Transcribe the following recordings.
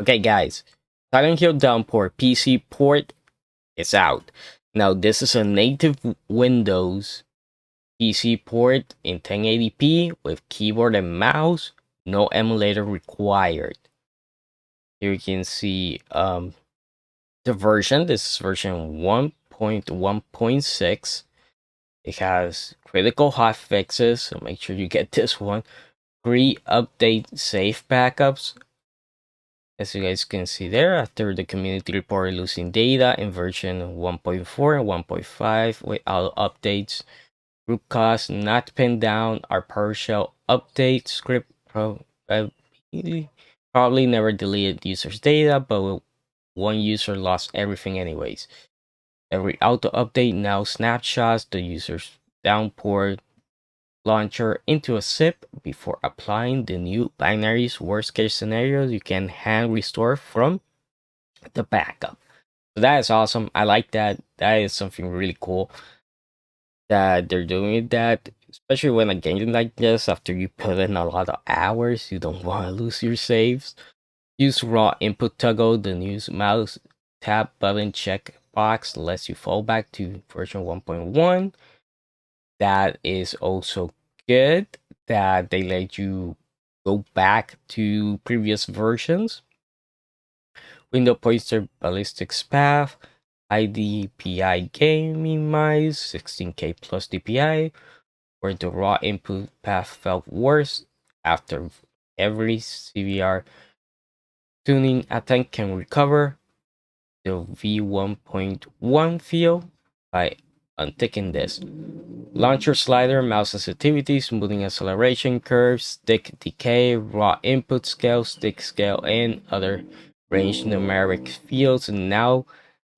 Okay, guys, Silent Hill Downpour PC port is out. Now, this is a native Windows PC port in 1080p with keyboard and mouse, no emulator required. Here you can see the version. This is version 1.1.6. It has critical hotfixes, so make sure you get this one. Pre-update safe backups. As you guys can see there, after the community reported losing data in version 1.4 and 1.5 without updates, root cause not pinned down, our PowerShell update script probably never deleted users' data, but one user lost everything anyways. Every auto update now snapshots the user's Downport launcher into a zip before applying the new binaries. Worst case scenarios, you can hand restore from the backup. So that is awesome. I like that. That is something really cool that they're doing with that, especially when a game like this, after you put in a lot of hours, you don't want to lose your saves. Use raw input toggle. The new mouse tab button checkbox lets you fall back to version 1.1. That is also good that they let you go back to previous versions. Window pointer ballistics path, IDPI gaming mice, 16K plus DPI, where the raw input path felt worse after every CVR tuning attempt can recover the V1.1 feel by unticking this. Launcher slider, mouse sensitivity, smoothing acceleration curves, stick decay, raw input scale, stick scale, and other range numeric fields now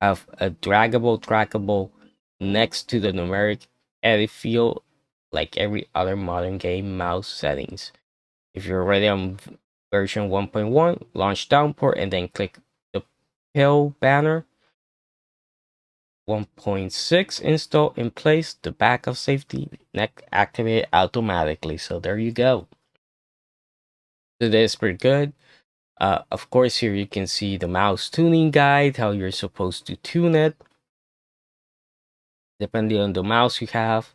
have a draggable trackable next to the numeric edit field like every other modern game mouse settings. If you're already on version 1.1, launch Downport and then click the pill banner. 1.6 install in place, the backup safety net activate automatically. So there you go. So that is pretty good. Of course, here you can see the mouse tuning guide, how you're supposed to tune it, depending on the mouse you have,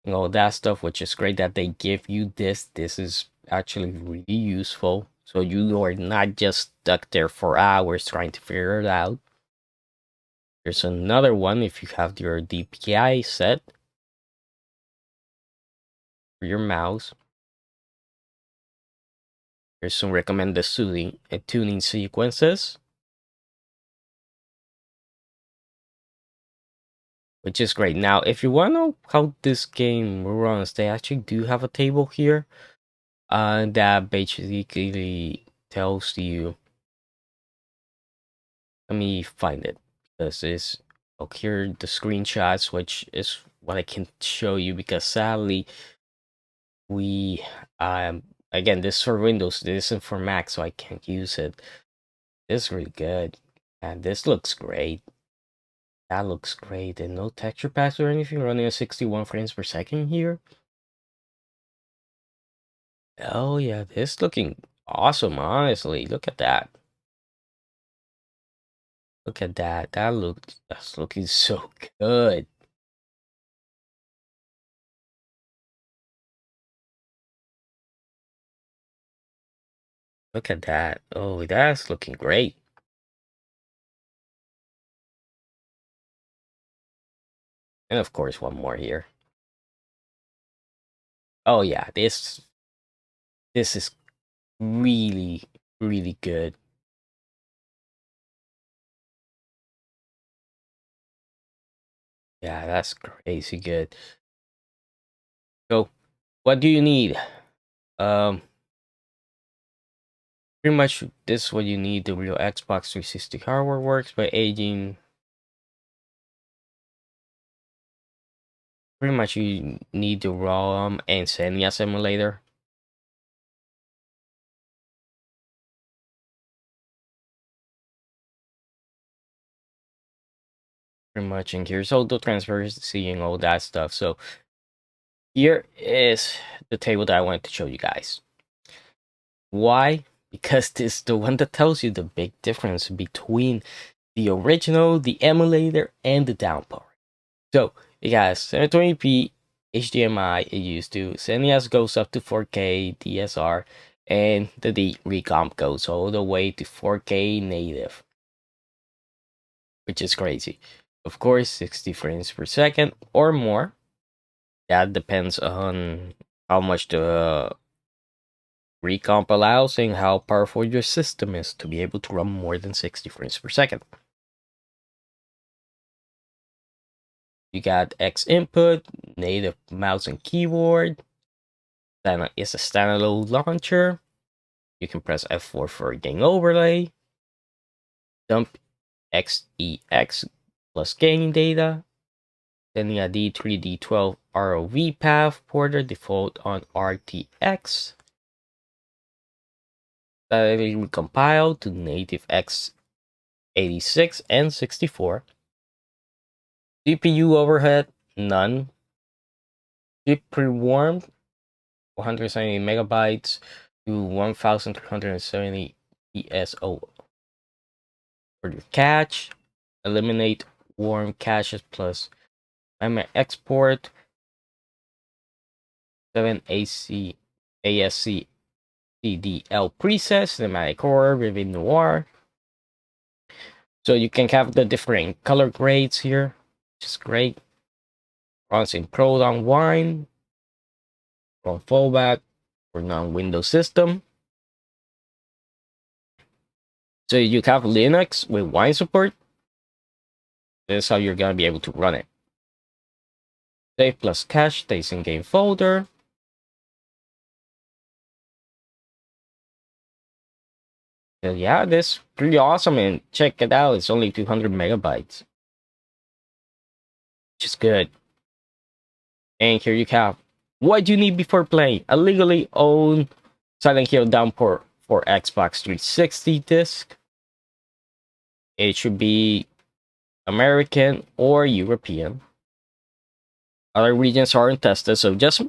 and all that stuff, which is great that they give you this. This is actually really useful. So you are not just stuck there for hours trying to figure it out. There's another one if you have your DPI set for your mouse. Here's some recommended tuning sequences, which is great. Now, if you want to know how this game runs, they actually do have a table here that basically tells you. Let me find it because it's here the screenshots, which is what I can show you because sadly we again, this is for Windows, this isn't for Mac, so I can't use it. This is really good, and this looks great. That looks great, and no texture packs or anything, running at 61 frames per second here. Oh yeah, this looking awesome, honestly. Look at that. Look at that. That's looking so good. Look at that. Oh, that's looking great. And of course, one more here. Oh yeah, this is really, really good. Yeah, that's crazy good. So, what do you need? Pretty much this is what you need. The real Xbox 360 hardware works by aging. Pretty much you need the ROM and Xenia simulator. Pretty much, and here's all the transparency and all that stuff. So here is the table that I wanted to show you guys. Why? because this is the one that tells you the big difference between the original, the emulator, and the Downpour. So it has 720p HDMI it used to, CNES goes up to 4K DSR, and the Recomp goes all the way to 4K native, which is crazy. Of course, 60 frames per second or more. That depends on how much the Recomp allows and how powerful your system is to be able to run more than 60 frames per second. You got X input, native mouse and keyboard. Then it's a standalone launcher. You can press F4 for a game overlay. Dump XEX plus game data. Then you got D3D12 ROV path porter default on RTX. That will recompile to native x86 and 64. GPU overhead, none. Chip pre-warmed, 170 megabytes to 1370 ESO. For your cache, eliminate warm caches plus memory export, 7 ASC CDL presets, cinematic horror, vivid noir. So you can have the different color grades here, which is great. Runs in Pro on Wine, from fallback for non-Windows system. So you have Linux with Wine support. This is how you're gonna be able to run it. Save plus cache stays in game folder. So yeah, this is pretty awesome, and check it out. It's only 200 megabytes, which is good. And here you have what you need before playing a legally owned Silent Hill Downpour for Xbox 360 disc. It should be American or European. Other regions aren't tested, so just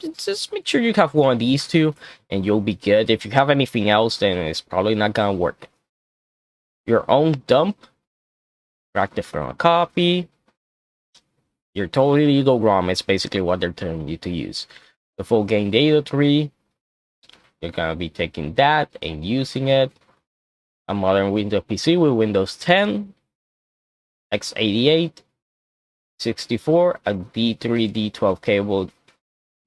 make sure you have one of these two, and you'll be good. If you have anything else, then it's probably not gonna work. Your own dump, extracted from a copy. Your totally legal ROM is basically what they're telling you to use. The full game data tree, you're gonna be taking that and using it. A modern Windows PC with Windows 10, x88, 64, a D3D12 cable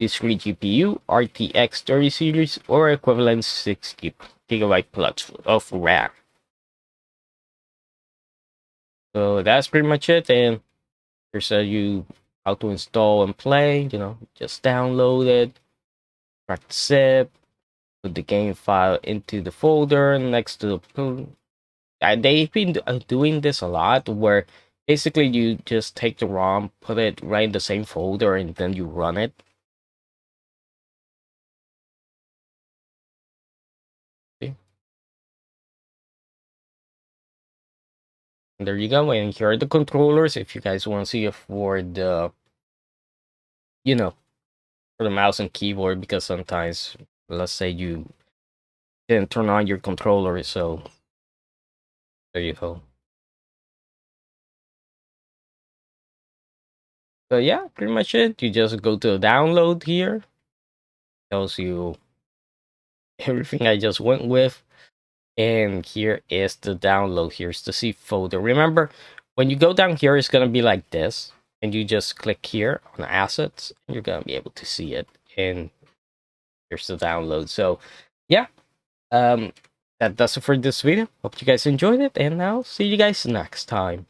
discrete GPU, RTX 30 series, or equivalent 6 gigabyte plus of RAM. So that's pretty much it. And here's how to install and play. Just download it, crack the zip, put the game file into the folder next to the. They've been doing this a lot, where basically you just take the ROM, put it right in the same folder, and then you run it. See? And there you go. And here are the controllers. If you guys want to see it for the, for the mouse and keyboard, because sometimes, let's say you didn't turn on your controller, so there you go. So yeah, pretty much it. You just go to download here. Tells you everything I just went with. And here is the download. Here's the C folder. Remember, when you go down here, it's going to be like this. And you just click here on assets. And you're going to be able to see it. And here's the download. So yeah, that does it for this video. Hope you guys enjoyed it. And I'll see you guys next time.